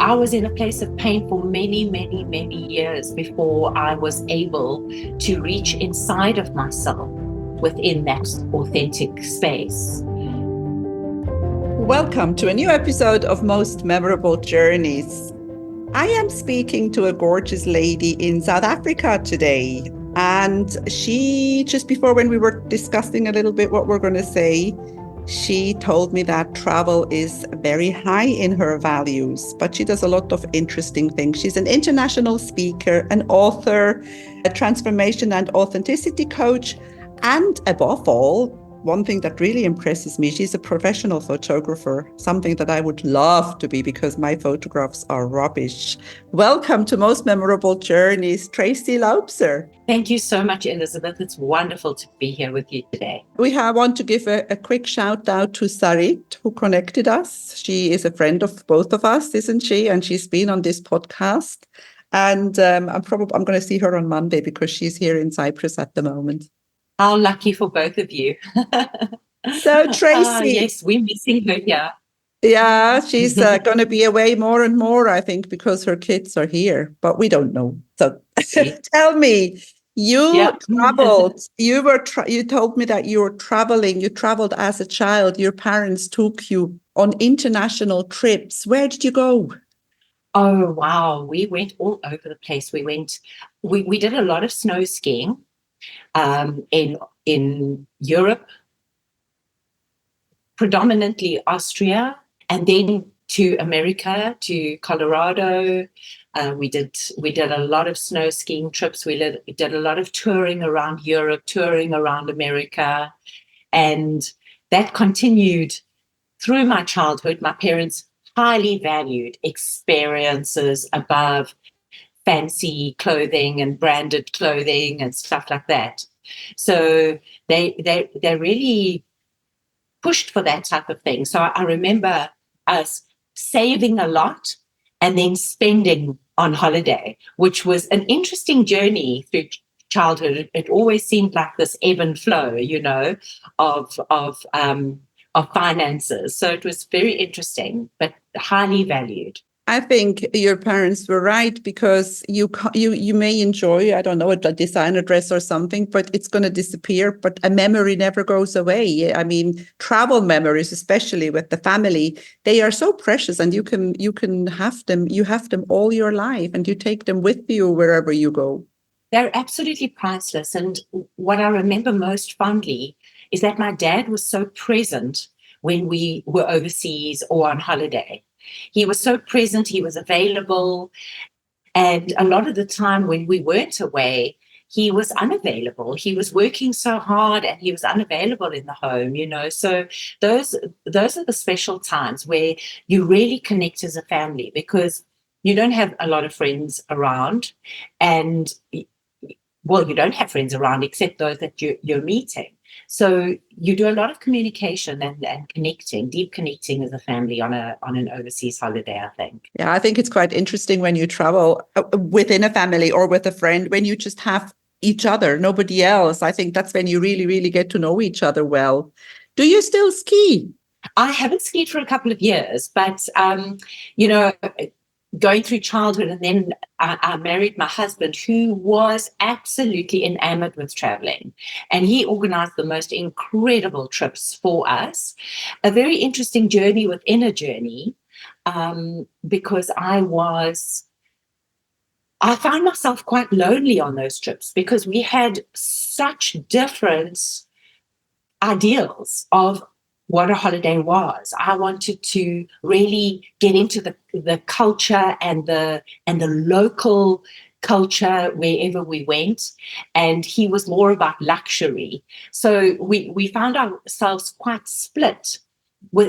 I was in a place of pain for many, many, many years before I was able to reach inside of myself within that authentic space. Welcome to a new episode of Most Memorable Journeys. I am speaking to a gorgeous lady in South Africa today. And she, just before when we were discussing a little bit what we're going to say, she told me that travel is very high in her values, but she does a lot of interesting things. She's an international speaker, an author, a transformation and authenticity coach, and above all, one thing that really impresses me, she's a professional photographer, something that I would love to be because my photographs are rubbish. Welcome to Most Memorable Journeys, Tracy Loubser. Thank you so much, Elizabeth. It's wonderful to be here with you today. We want to give a quick shout out to Sarit, who connected us. She is a friend of both of us, isn't she? And she's been on this podcast. And I'm going to see her on Monday because she's here in Cyprus at the moment. How lucky for both of you. So, Tracy. Yes, we're missing her here. Yeah, she's going to be away more and more, I think, because her kids are here, but we don't know. So tell me, you traveled, you told me that you were traveling, you traveled as a child, your parents took you on international trips. Where did you go? Oh, wow. We went all over the place. We did a lot of snow skiing in Europe, predominantly Austria, and then to America, to Colorado. We did a lot of snow skiing trips. We did a lot of touring around Europe, touring around America, and that continued through my childhood. My parents highly valued experiences above fancy clothing and branded clothing and stuff like that. So they really pushed for that type of thing. So I remember us saving a lot and then spending on holiday, which was an interesting journey through childhood. It always seemed like this ebb and flow, of finances. So it was very interesting, but highly valued. I think your parents were right because you may enjoy, I don't know, a designer dress or something, but it's going to disappear. But a memory never goes away. I mean, travel memories, especially with the family, they are so precious, and you can have them. You have them all your life, and you take them with you wherever you go. They're absolutely priceless. And what I remember most fondly is that my dad was so present when we were overseas or on holiday. He was so present, he was available. And a lot of the time when we weren't away, he was unavailable. He was working so hard and he was unavailable in the home, So those are the special times where you really connect as a family because you don't have a lot of friends around. And, well, you don't have friends around except those that you're meeting. So you do a lot of communication and connecting, deep connecting as a family on an overseas holiday, I think. Yeah, I think it's quite interesting when you travel within a family or with a friend, when you just have each other, nobody else. I think that's when you really, really get to know each other well. Do you still ski? I haven't skied for a couple of years, but, going through childhood, and then I married my husband, who was absolutely enamored with traveling, and he organized the most incredible trips for us. A very interesting journey within a journey, because I found myself quite lonely on those trips because we had such different ideals of what a holiday was. I wanted to really get into the culture and the local culture wherever we went, and he was more about luxury. So we found ourselves quite split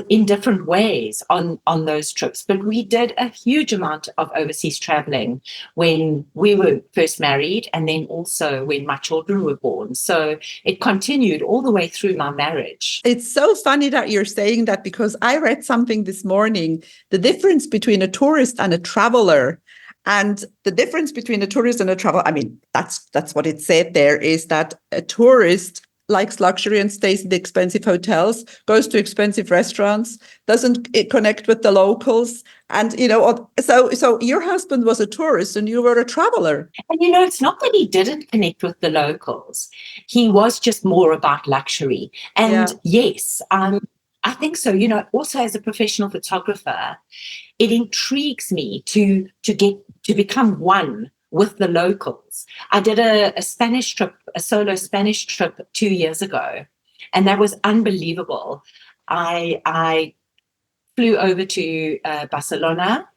in different ways on those trips. But we did a huge amount of overseas traveling when we were first married, and then also when my children were born. So it continued all the way through my marriage. It's so funny that you're saying that because I read something this morning, the difference between a tourist and a traveler. And the difference between a tourist and a traveler, I mean, that's what it said there, is that a tourist likes luxury and stays in the expensive hotels, goes to expensive restaurants, doesn't connect with the locals. And, so your husband was a tourist and you were a traveler. And, it's not that he didn't connect with the locals. He was just more about luxury. And yes, I think so. Also as a professional photographer, it intrigues me to become one with the locals. I did a Spanish trip, a solo Spanish trip 2 years ago, and that was unbelievable. I flew over to Barcelona,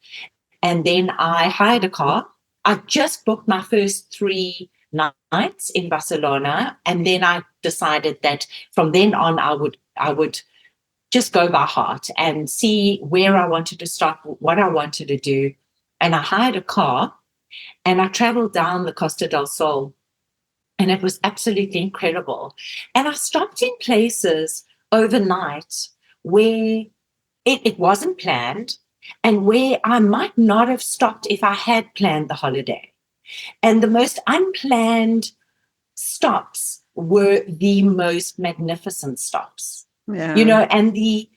and then I hired a car. I just booked my first 3 nights in Barcelona, and then I decided that from then on I would just go by heart and see where I wanted to start, what I wanted to do. And I hired a car and I traveled down the Costa del Sol, and it was absolutely incredible. And I stopped in places overnight where it wasn't planned and where I might not have stopped if I had planned the holiday. And the most unplanned stops were the most magnificent stops. And the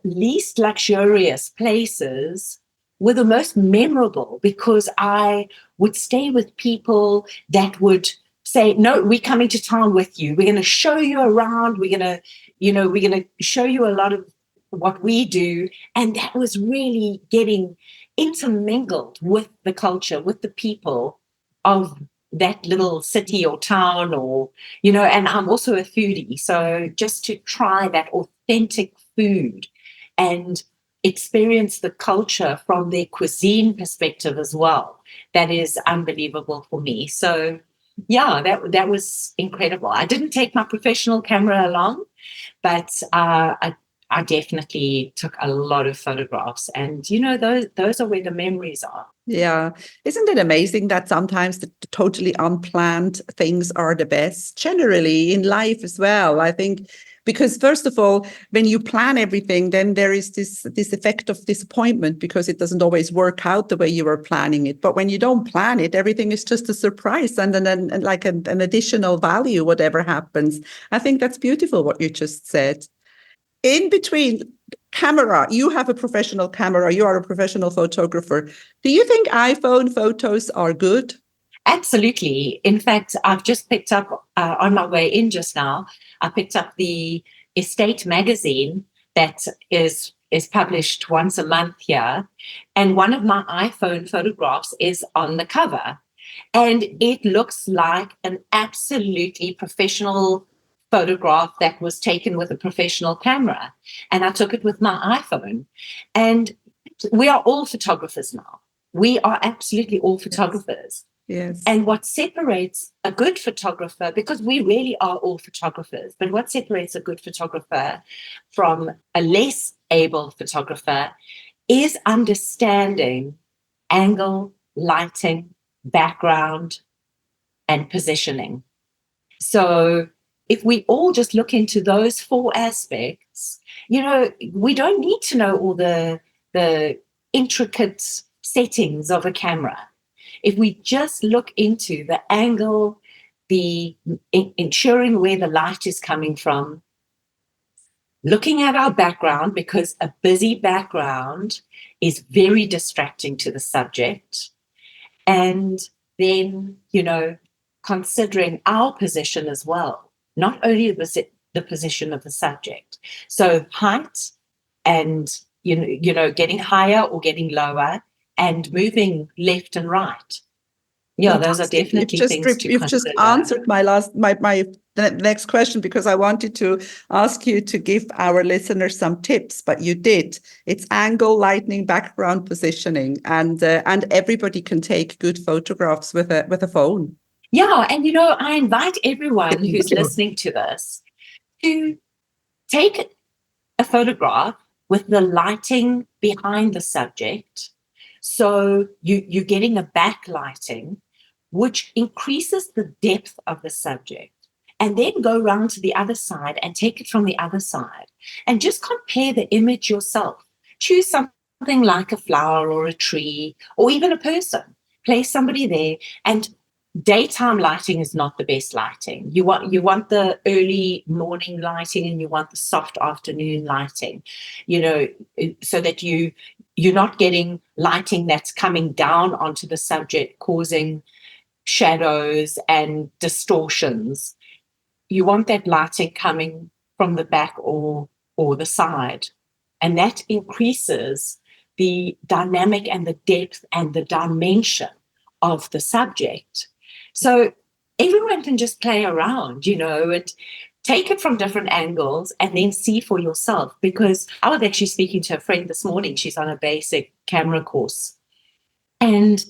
least luxurious places were the most memorable, because I would stay with people that would say, no, we're coming to town with you. We're going to show you around. We're going to show you a lot of what we do. And that was really getting intermingled with the culture, with the people of that little city or town, or, and I'm also a foodie. So just to try that authentic food and experience the culture from their cuisine perspective as well, that is unbelievable for me. So yeah, that was incredible. I didn't take my professional camera along, but I definitely took a lot of photographs, and those are where the memories are. Yeah. Isn't it amazing that sometimes the totally unplanned things are the best, generally in life as well? I think because first of all, when you plan everything, then there is this effect of disappointment because it doesn't always work out the way you were planning it. But when you don't plan it, everything is just a surprise and then like an additional value, whatever happens. I think that's beautiful what you just said. In between camera, you have a professional camera, you are a professional photographer. Do you think iPhone photos are good? Absolutely. In fact, I've just picked up on my way in just now, I picked up the Estate magazine that is published once a month here. And one of my iPhone photographs is on the cover. And it looks like an absolutely professional photograph that was taken with a professional camera. And I took it with my iPhone. And we are all photographers now. We are absolutely all photographers. Yes. And what separates a good photographer, because we really are all photographers, but what separates a good photographer from a less able photographer is understanding angle, lighting, background, and positioning. So if we all just look into those 4 aspects, we don't need to know all the intricate settings of a camera. If we just look into the angle, the ensuring where the light is coming from, looking at our background, because a busy background is very distracting to the subject, and then, considering our position as well, not only the position of the subject. So height and, getting higher or getting lower, and moving left and right. Yeah, those are definitely things to You've consider. just answered my next question, because I wanted to ask you to give our listeners some tips, but you did. It's angle, lighting, background, positioning, and everybody can take good photographs with a phone. Yeah, and I invite everyone who's listening to this to take a photograph with the lighting behind the subject. So you're getting a backlighting, which increases the depth of the subject. And then go around to the other side and take it from the other side. And just compare the image yourself. Choose something like a flower or a tree or even a person. Place somebody there and daytime lighting is not the best lighting. You want the early morning lighting, and you want the soft afternoon lighting, so that you're not getting lighting that's coming down onto the subject, causing shadows and distortions. You want that lighting coming from the back or the side, and that increases the dynamic and the depth and the dimension of the subject. So everyone can just play around, and take it from different angles and then see for yourself. Because I was actually speaking to a friend this morning. She's on a basic camera course. And,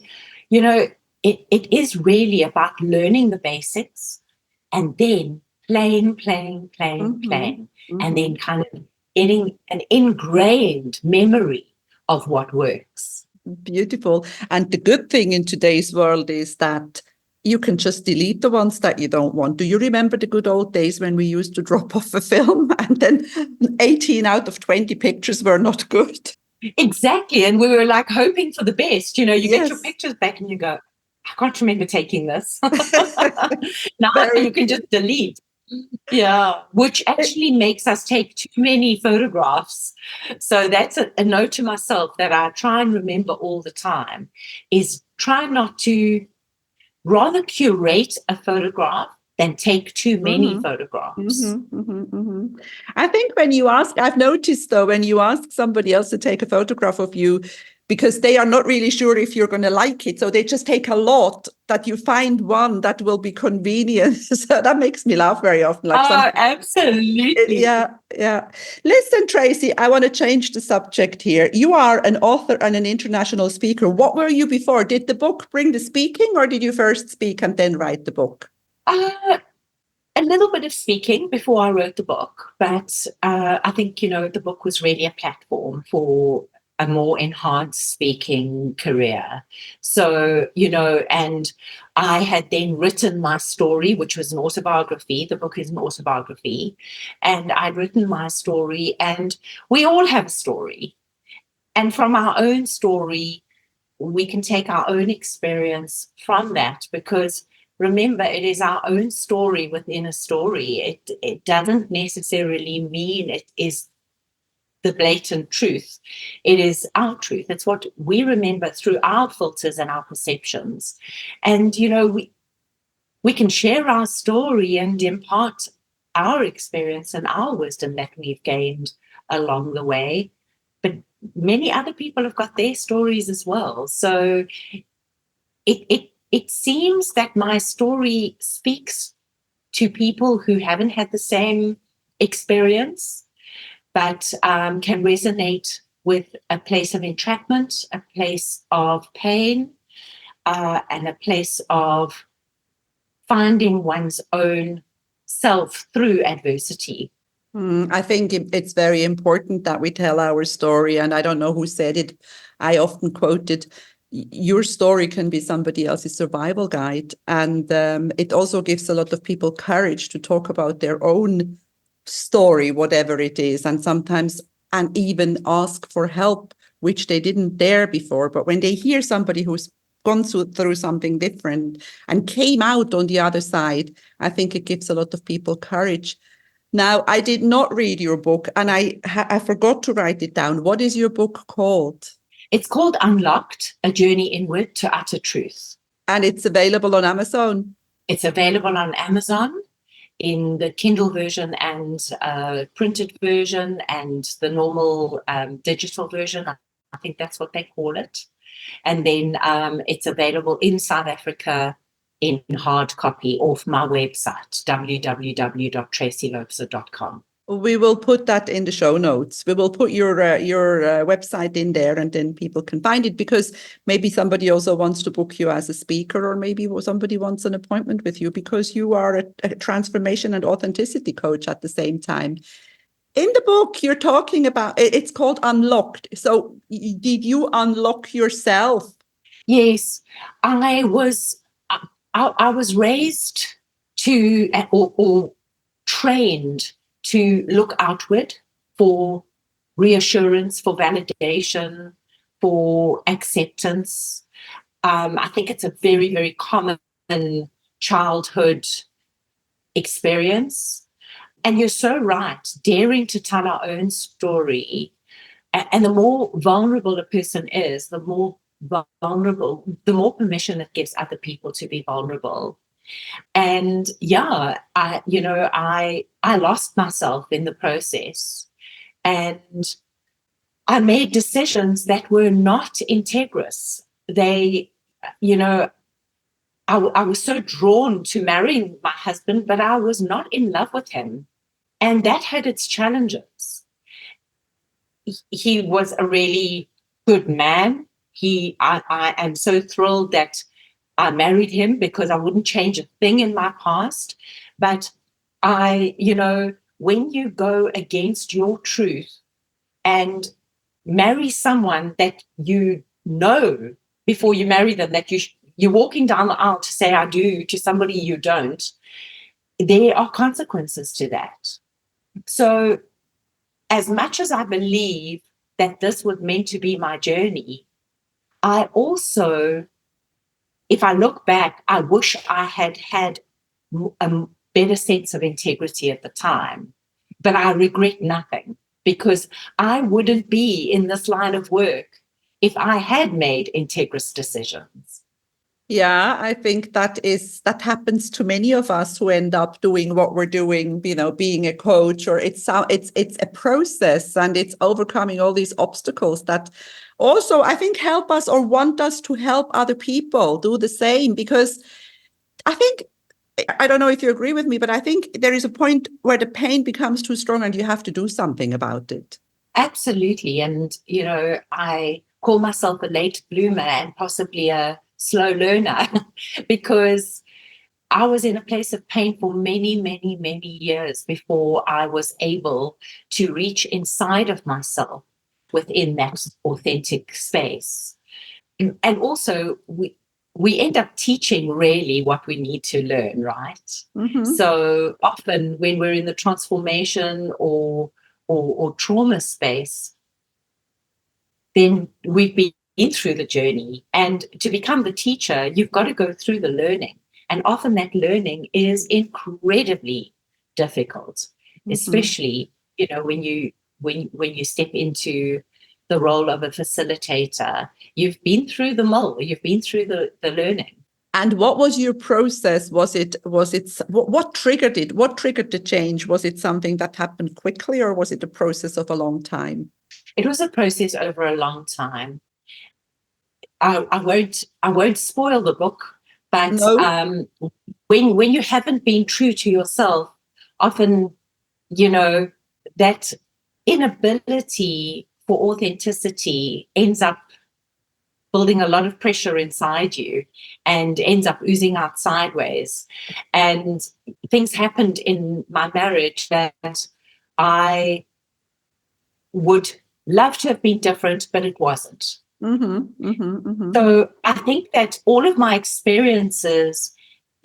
it is really about learning the basics and then playing, and then kind of getting an ingrained memory of what works. Beautiful. And the good thing in today's world is that you can just delete the ones that you don't want. Do you remember the good old days when we used to drop off a film and then 18 out of 20 pictures were not good? Exactly. And we were like hoping for the best. You Yes. get your pictures back and you go, I can't remember taking this. Now Very you can just delete. Yeah, which actually makes us take too many photographs. So that's a note to myself that I try and remember all the time, is try not to rather curate a photograph than take too many photographs. I think when you ask, I've noticed though, when you ask somebody else to take a photograph of you, because they are not really sure if you're going to like it, so they just take a lot, that you find one that will be convenient. So that makes me laugh very often. Absolutely. Yeah. Listen, Tracy, I want to change the subject here. You are an author and an international speaker. What were you before? Did the book bring the speaking, or did you first speak and then write the book? A little bit of speaking before I wrote the book, but I think, the book was really a platform for a more enhanced speaking career. So, and I had then written my story, which was an autobiography. The book is an autobiography. And I'd written my story, and we all have a story. And from our own story, we can take our own experience from that, because remember, it is our own story within a story. It doesn't necessarily mean it is the blatant truth. It is our truth. It's what we remember through our filters and our perceptions. And, we can share our story and impart our experience and our wisdom that we've gained along the way. But many other people have got their stories as well. So it seems that my story speaks to people who haven't had the same experience, but can resonate with a place of entrapment, a place of pain, and a place of finding one's own self through adversity. I think it's very important that we tell our story. And I don't know who said it. I often quote it. Your story can be somebody else's survival guide. And it also gives a lot of people courage to talk about their own story, whatever it is, and sometimes and even ask for help, which they didn't dare before. But when they hear somebody who's gone through something different and came out on the other side, I think it gives a lot of people courage. Now, I did not read your book, and I forgot to write it down. What is your book called? It's called Unlocked, A Journey Inward to Utter Truth. And it's available on Amazon? It's available on Amazon in the Kindle version and printed version and the normal digital version. I think that's what they call it. And then it's available in South Africa in hard copy off my website, www.tracyloubser.com. We will put that in the show notes. We will put your website in there, and then people can find it, because maybe somebody also wants to book you as a speaker, or maybe somebody wants an appointment with you because you are a transformation and authenticity coach at the same time. In the book, you're talking about, it's called Unlocked. So did you unlock yourself? Yes, I was raised to or trained to look outward for reassurance, for validation, for acceptance. I think it's a very, very common childhood experience. And you're so right, daring to tell our own story. And the more vulnerable a person is, the more permission it gives other people to be vulnerable. And yeah, I lost myself in the process, and I made decisions that were not integrous. They, I was so drawn to marrying my husband, but I was not in love with him. And that had its challenges. He was a really good man. I am so thrilled that I married him, because I wouldn't change a thing in my past. But when you go against your truth and marry someone that you know before you marry them, that you're walking down the aisle to say I do to somebody you don't, there are consequences to that. So as much as I believe that this was meant to be my journey, I also, if I look back, I wish I had a better sense of integrity at the time. But I regret nothing, because I wouldn't be in this line of work if I had made integrous decisions. Yeah, I think that happens to many of us who end up doing what we're doing, being a coach, or it's a process, and it's overcoming all these obstacles that also, I think, help us or want us to help other people do the same. Because I think, I don't know if you agree with me, but I think there is a point where the pain becomes too strong and you have to do something about it. Absolutely. And, I call myself a late bloomer and possibly a slow learner because I was in a place of pain for many, many, many years before I was able to reach inside of myself within that authentic space. And also, we end up teaching really what we need to learn, right? Mm-hmm. So often when we're in the transformation or trauma space, then we've been through the journey. And to become the teacher, you've got to go through the learning. And often that learning is incredibly difficult, especially, when you step into the role of a facilitator. You've been through the mull, you've been through the learning. And what was your process? Was it what triggered it? What triggered the change? Was it something that happened quickly, or was it a process of a long time? It was a process over a long time. I won't spoil the book, but No. When you haven't been true to yourself, often, that inability for authenticity ends up building a lot of pressure inside you and ends up oozing out sideways. And things happened in my marriage that I would love to have been different, but it wasn't. Mm-hmm, mm-hmm, mm-hmm. So I think that all of my experiences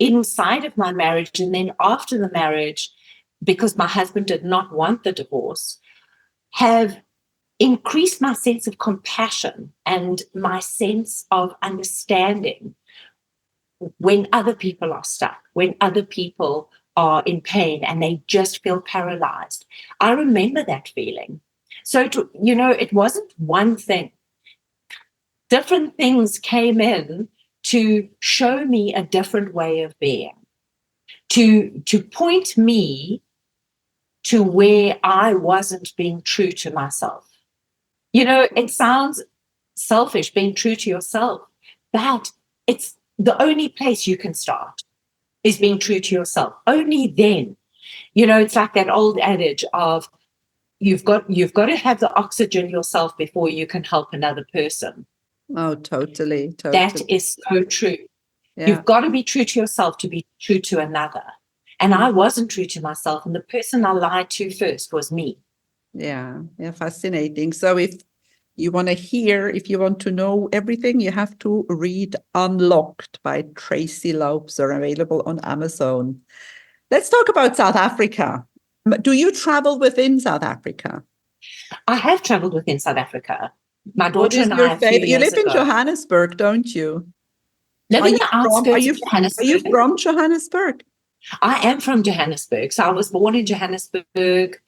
inside of my marriage and then after the marriage, because my husband did not want the divorce, have increased my sense of compassion and my sense of understanding when other people are stuck, when other people are in pain and they just feel paralyzed. I remember that feeling. So, it wasn't one thing. Different things came in to show me a different way of being, to point me to where I wasn't being true to myself. It sounds selfish being true to yourself, but it's the only place you can start is being true to yourself. Only then, it's like that old adage of you've got to have the oxygen yourself before you can help another person. Oh, totally. That is so true. Yeah. You've got to be true to yourself to be true to another. And I wasn't true to myself. And the person I lied to first was me. Yeah. Fascinating. So if you want to know everything, you have to read Unlocked by Tracy Loubser, available on Amazon. Let's talk about South Africa. Do you travel within South Africa? I have traveled within South Africa. My What daughter is and your I, a few favorite? You years live in ago. Johannesburg, don't you? Live Are in you the from, outskirts of are you Johannesburg. from Johannesburg? I am from Johannesburg. So I was born in Johannesburg,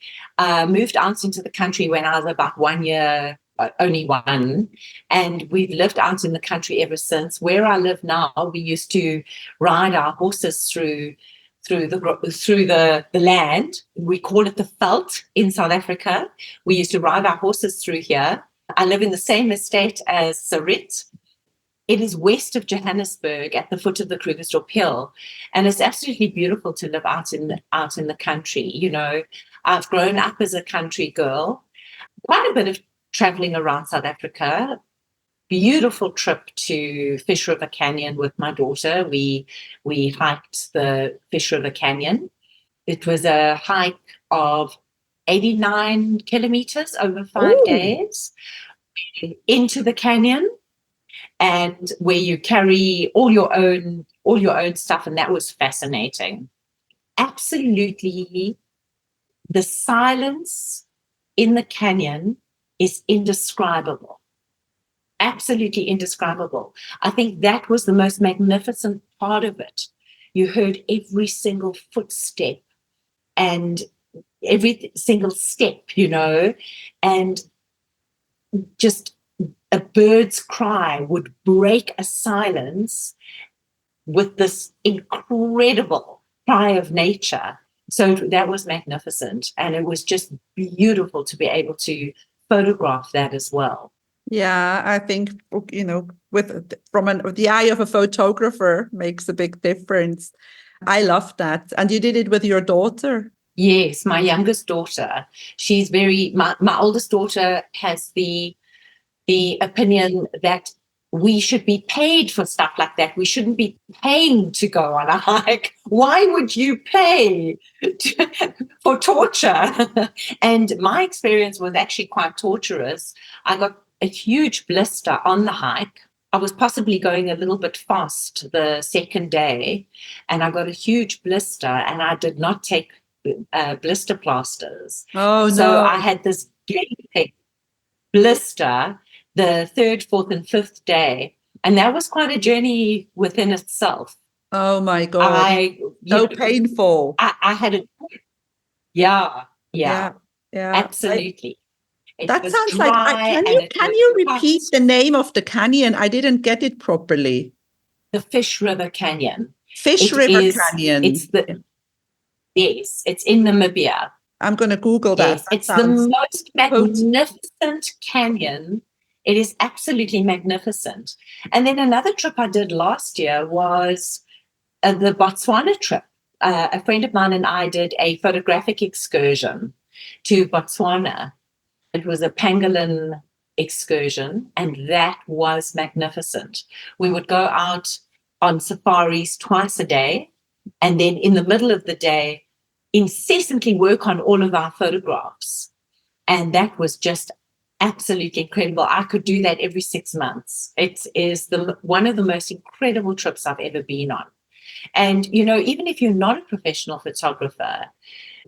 moved out into the country when I was about 1 year, only one. And we've lived out in the country ever since. Where I live now, we used to ride our horses through the land. We call it the veld in South Africa. We used to ride our horses through here. I live in the same estate as Sarit. It is west of Johannesburg at the foot of the Krugersdorp Hill. And it's absolutely beautiful to live out in the country. I've grown up as a country girl, quite a bit of traveling around South Africa. Beautiful trip to Fish River Canyon with my daughter. We hiked the Fish River Canyon. It was a hike of 89 kilometers over 5 days into the canyon, and where you carry all your own stuff, and that was fascinating. Absolutely, the silence in the canyon is indescribable. Absolutely indescribable. I think that was the most magnificent part of it. You heard every single footstep and every single step, and just a bird's cry would break a silence with this incredible cry of nature. So that was magnificent. And it was just beautiful to be able to photograph that as well. Yeah, I think, from the eye of a photographer makes a big difference. I love that. And you did it with your daughter? Yes, my youngest daughter. My oldest daughter has the opinion that we should be paid for stuff like that. We shouldn't be paying to go on a hike. Why would you pay for torture? And my experience was actually quite torturous. I got a huge blister on the hike. I was possibly going a little bit fast the second day, and I got a huge blister, and I did not take blister plasters. Oh, So no. I had this gaping blister the third, fourth, and fifth day. And that was quite a journey within itself. Oh, my God. So painful. I had a, yeah, Yeah. absolutely. It That was sounds like, dry, and it can was you hot. repeat the name of the canyon? I didn't get it properly. The Fish River Canyon. Fish River Canyon. Yes, it's in Namibia. I'm going to Google that. Yes, it's the most magnificent canyon. It is absolutely magnificent. And then another trip I did last year was the Botswana trip. A friend of mine and I did a photographic excursion to Botswana. It was a pangolin excursion, and that was magnificent. We would go out on safaris twice a day, and then in the middle of the day, incessantly work on all of our photographs. And that was just absolutely incredible. I could do that every 6 months. It is one of the most incredible trips I've ever been on. And, even if you're not a professional photographer,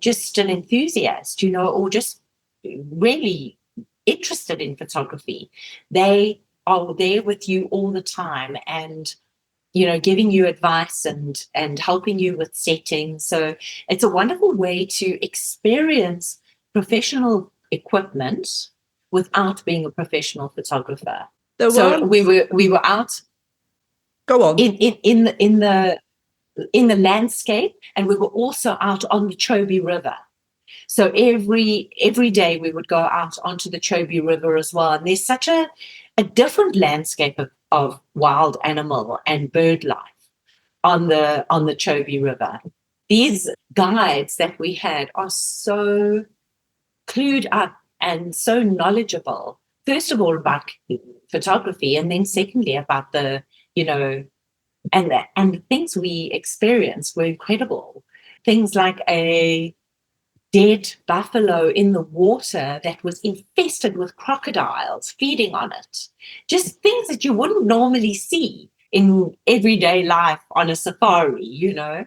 just an enthusiast, or just really interested in photography, they are there with you all the time and, giving you advice and helping you with settings. So it's a wonderful way to experience professional equipment without being a professional photographer. So we were out. Go on. In the landscape, and we were also out on the Chobe River. So every day we would go out onto the Chobe River as well. And there's such a different landscape of wild animal and bird life on the Chobe River. These guides that we had are so clued up and so knowledgeable, first of all about photography, and then secondly about the, and the things we experienced were incredible. Things like a dead buffalo in the water that was infested with crocodiles feeding on it. Just things that you wouldn't normally see in everyday life on a safari,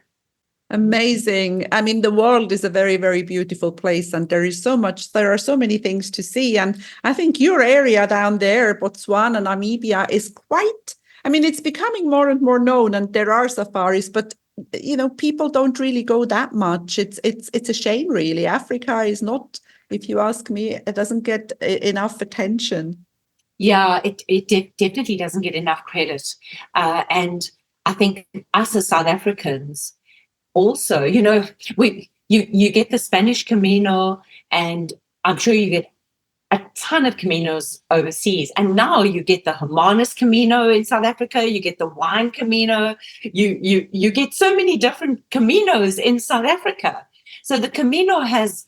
Amazing. I mean, the world is a very, very beautiful place, and there are so many things to see. And I think your area down there, Botswana, Namibia, is quite I mean, it's becoming more and more known, and there are safaris, but people don't really go that much. It's a shame, really. Africa is not, if you ask me, it doesn't get enough attention. Yeah, it definitely doesn't get enough credit. And I think us as South Africans also, you get the Spanish Camino, and I'm sure you get a ton of Caminos overseas. And now you get the Hermanus Camino in South Africa, you get the Wine Camino, you get so many different Caminos in South Africa. So the Camino has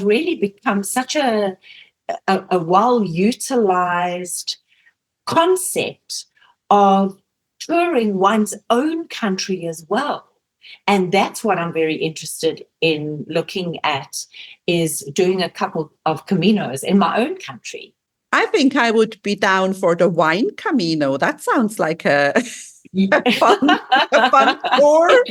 really become such a well-utilized concept of touring one's own country as well. And that's what I'm very interested in looking at, is doing a couple of Caminos in my own country. I think I would be down for the Wine Camino. That sounds like a fun tour.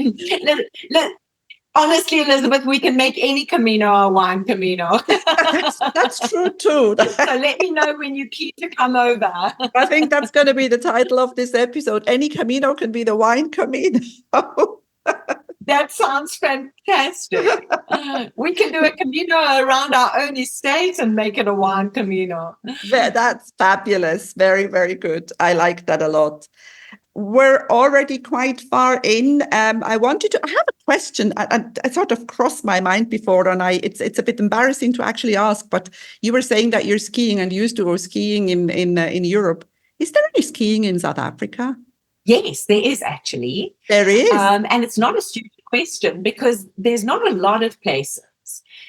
Honestly, Elizabeth, we can make any Camino a wine Camino. That's true too. So let me know when you keep to come over. I think that's going to be the title of this episode. Any Camino can be the wine Camino. That sounds fantastic. We can do a Camino around our own estate and make it a wine Camino. That's fabulous. Very, very good. I like that a lot. We're already quite far in. I have a question. I sort of crossed my mind before, and it's a bit embarrassing to actually ask, but you were saying that you're skiing and used to go skiing in Europe. Is there any skiing in South Africa? Yes, there is actually. There is? And it's not a stupid question, because there's not a lot of places.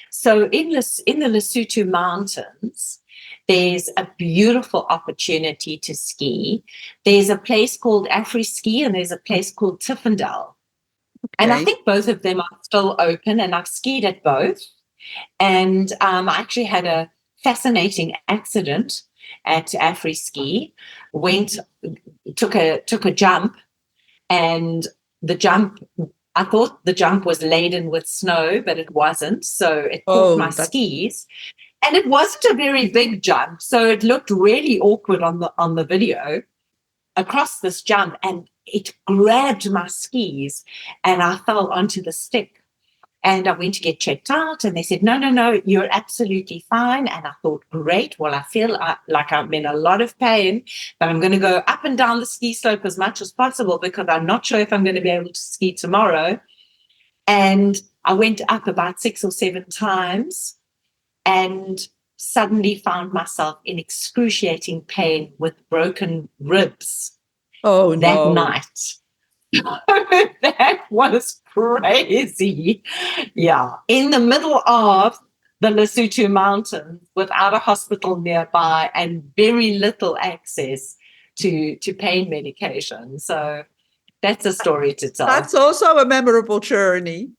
So in the Lesotho Mountains, there's a beautiful opportunity to ski. There's a place called Afri-Ski, and there's a place called Tiffendale. Okay. And I think both of them are still open, and I've skied at both. And I actually had a fascinating accident at Afri-Ski. Took a jump, and I thought the jump was laden with snow, but it wasn't. So it caught my skis. And it wasn't a very big jump, so it looked really awkward on the video across this jump, and it grabbed my skis, and I fell onto the stick. And I went to get checked out, and they said, no, you're absolutely fine. And I thought, great, well, I feel like I'm in a lot of pain, but I'm going to go up and down the ski slope as much as possible, because I'm not sure if I'm going to be able to ski tomorrow. And I went up about 6 or 7 times, and suddenly found myself in excruciating pain with broken ribs that night. That was crazy. Yeah. In the middle of the Lesotho Mountains, without a hospital nearby and very little access to pain medication. So that's a story to tell. That's also a memorable journey.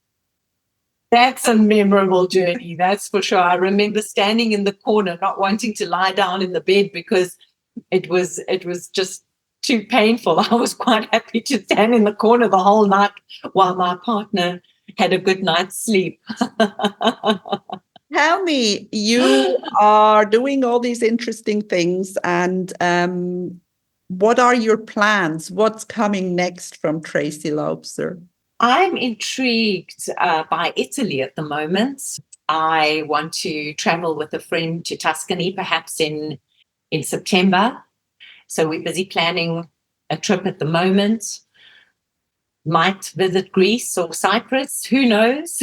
That's a memorable journey, that's for sure. I remember standing in the corner, not wanting to lie down in the bed because it was just too painful. I was quite happy to stand in the corner the whole night while my partner had a good night's sleep. Tell me, you are doing all these interesting things, and what are your plans? What's coming next from Tracy Loubser? I'm intrigued by Italy at the moment. I want to travel with a friend to Tuscany, perhaps in September. So we're busy planning a trip at the moment. Might visit Greece or Cyprus, who knows?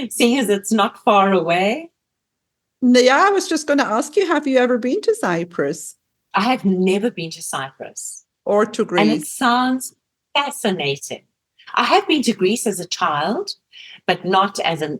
Seeing as it's not far away. Yeah, I was just going to ask you, have you ever been to Cyprus? I have never been to Cyprus. Or to Greece. And it sounds fascinating. I have been to Greece as a child, but not as an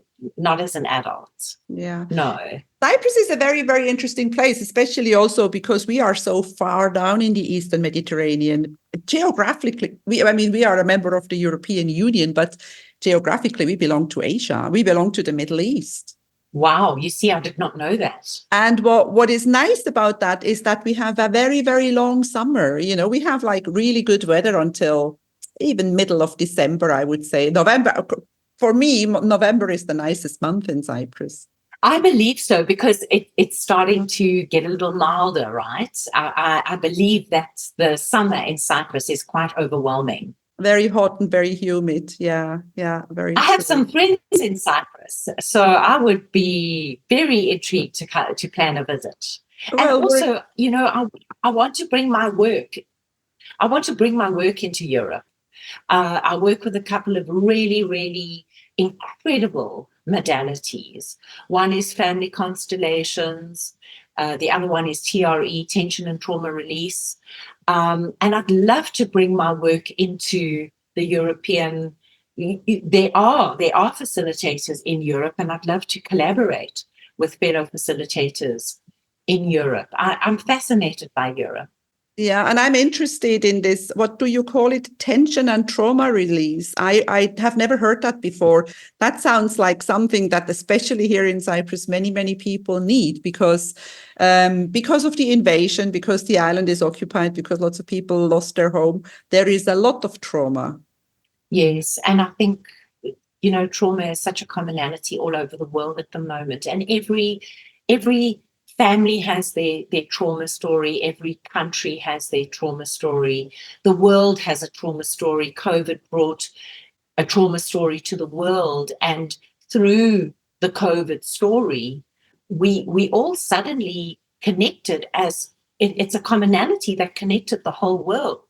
adult. Yeah. No. Cyprus is a very, very interesting place, especially also because we are so far down in the Eastern Mediterranean. Geographically, we are a member of the European Union, but geographically we belong to Asia. We belong to the Middle East. Wow, you see, I did not know that. And what is nice about that is that we have a very, very long summer. We have like really good weather until even middle of December, I would say. November, for me, November is the nicest month in Cyprus. I believe so, because it's starting to get a little milder, right? I believe that the summer in Cyprus is quite overwhelming. Very hot and very humid. Yeah, very I have true. some friends in Cyprus, so I would be very intrigued to plan a visit. And Well, also, I want to bring my work. I want to bring my work into Europe. I work with a couple of really, really incredible modalities. One is family constellations. The other one is TRE, tension and trauma release. And I'd love to bring my work into the European. There are facilitators in Europe, and I'd love to collaborate with fellow facilitators in Europe. I'm fascinated by Europe. yeah, and I'm interested in this. What do you call it? Tension and trauma release. I have never heard that before. That sounds like something that, especially here in Cyprus, many people need because of the invasion, because the island is occupied, because lots of people lost their home. There is a lot of trauma. Yes, and I think, trauma is such a commonality all over the world at the moment, and every family has their trauma story. Every country has their trauma story. The world has a trauma story. COVID brought a trauma story to the world, and through the COVID story, we all suddenly connected as it's a commonality that connected the whole world.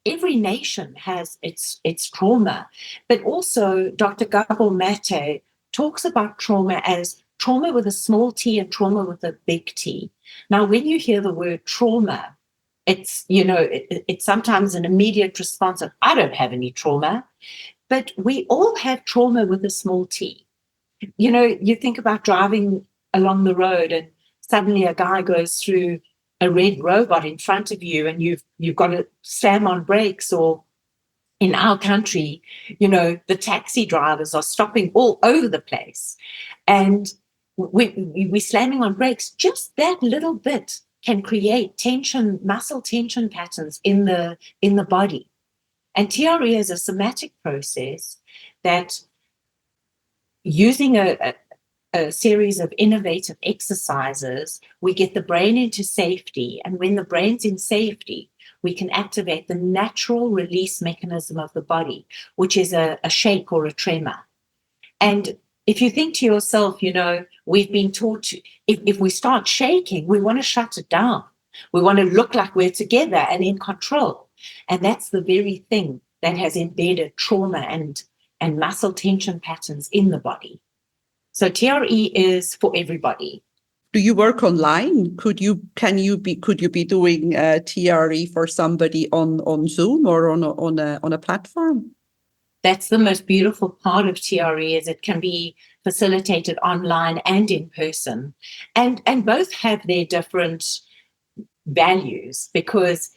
Every nation has its trauma, but also Dr. Gabor Mate talks about trauma as trauma with a small t and trauma with a big T. Now, when you hear the word trauma, it's sometimes an immediate response of, I don't have any trauma, but we all have trauma with a small t. You think about driving along the road and suddenly a guy goes through a red robot in front of you and you've got to slam on brakes, or in our country, the taxi drivers are stopping all over the place. And we're slamming on brakes. Just that little bit can create tension, muscle tension patterns in the body. And TRE is a somatic process that, using a series of innovative exercises, we get the brain into safety. And when the brain's in safety, we can activate the natural release mechanism of the body, which is a shake or a tremor. And if you think to yourself, we've been taught to, if we start shaking, we want to shut it down. We want to look like we're together and in control. And that's the very thing that has embedded trauma and muscle tension patterns in the body. So TRE is for everybody. Do you work online? Could you be doing TRE for somebody on Zoom or on a platform? That's the most beautiful part of TRE, is it can be facilitated online and in person, and both have their different values, because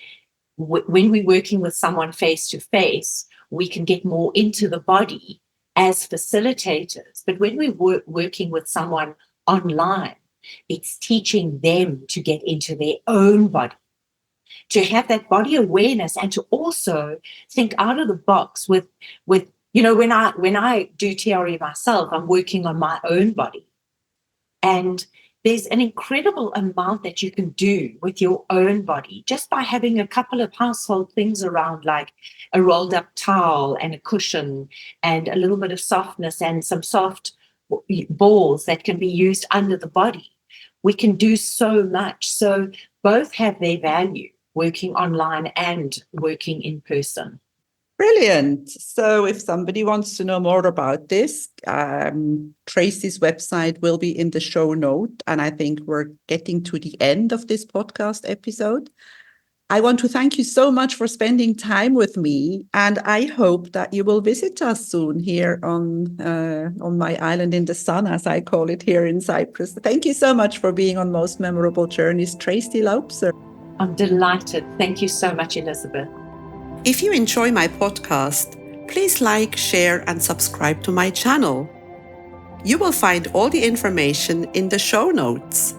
when we're working with someone face to face, we can get more into the body as facilitators. But when we're working with someone online, it's teaching them to get into their own body, to have that body awareness, and to also think out of the box with when I do TRE myself, I'm working on my own body. And there's an incredible amount that you can do with your own body just by having a couple of household things around, like a rolled up towel and a cushion and a little bit of softness and some soft balls that can be used under the body. We can do so much. So both have their value, working online and working in person. Brilliant. So if somebody wants to know more about this, Tracy's website will be in the show note. And I think we're getting to the end of this podcast episode. I want to thank you so much for spending time with me. And I hope that you will visit us soon here on my island in the sun, as I call it here in Cyprus. Thank you so much for being on Most Memorable Journeys, Tracy Loubser. I'm delighted. Thank you so much, Elizabeth. If you enjoy my podcast, please like, share, and subscribe to my channel. You will find all the information in the show notes.